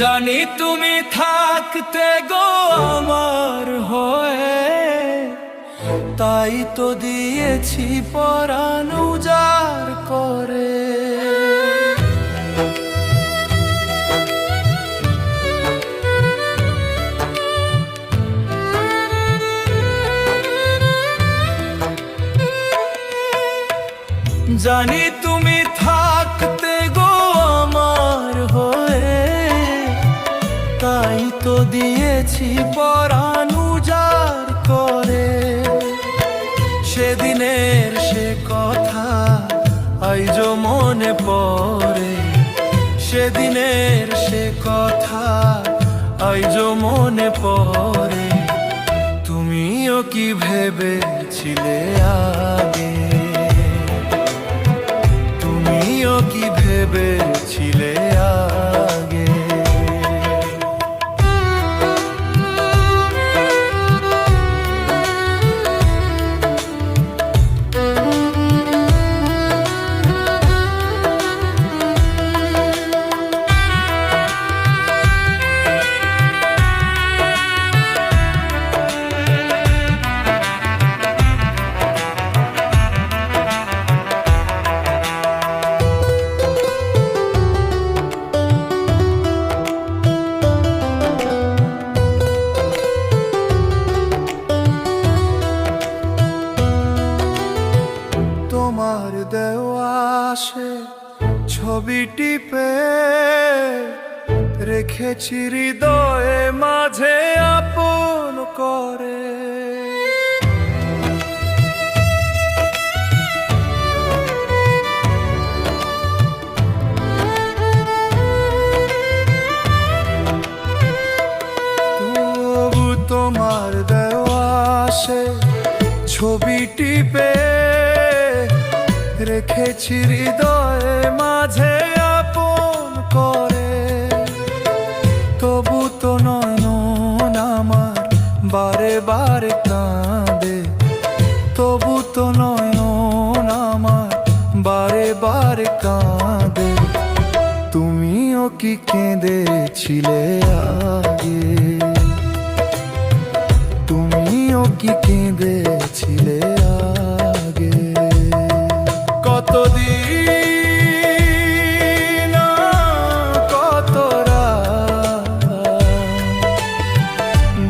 জানি তুমি থাকতে গো আমার হয়ে, তাই তো দিয়েছি পরাণ উজাড় করে। জানি তুমি থাকতে গো আমার হয়ে, তাই তো দিয়েছি পরাণ উজাড় করে। সেদিনের সে কথা আইজো মনে পড়ে, সেদিনের সে কথা আইজো মনে পড়ে। তুমিও কি ভেবেছিলে আগে, তুমিও কি ভেবেছিলে আগে। তোমার দেওয়া সে ছবি টিপে রেখেছি হৃদয়ে মাঝে আপন করে। তবু তোমার দেওয়া সে ছবি টিপে রেখেছি হৃদয়ে মাঝে আপন করে। তবু তো নয়ন আমার বারে বারে কাঁদে, তবু তো নয়ন আমার বারে বারে কাঁদে। তুমিও কি কেঁদেছিলে আগে, তুমিও কি কেঁদেছিলে আগে। কতদিন কত রাত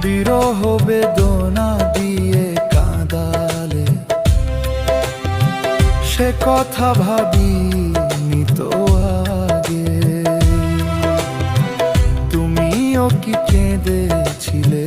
বিরহ বেদনা দিয়ে কাঁদালে, সে কথা ভাবিনি তো আগে। তুমিও কি কেঁদেছিলে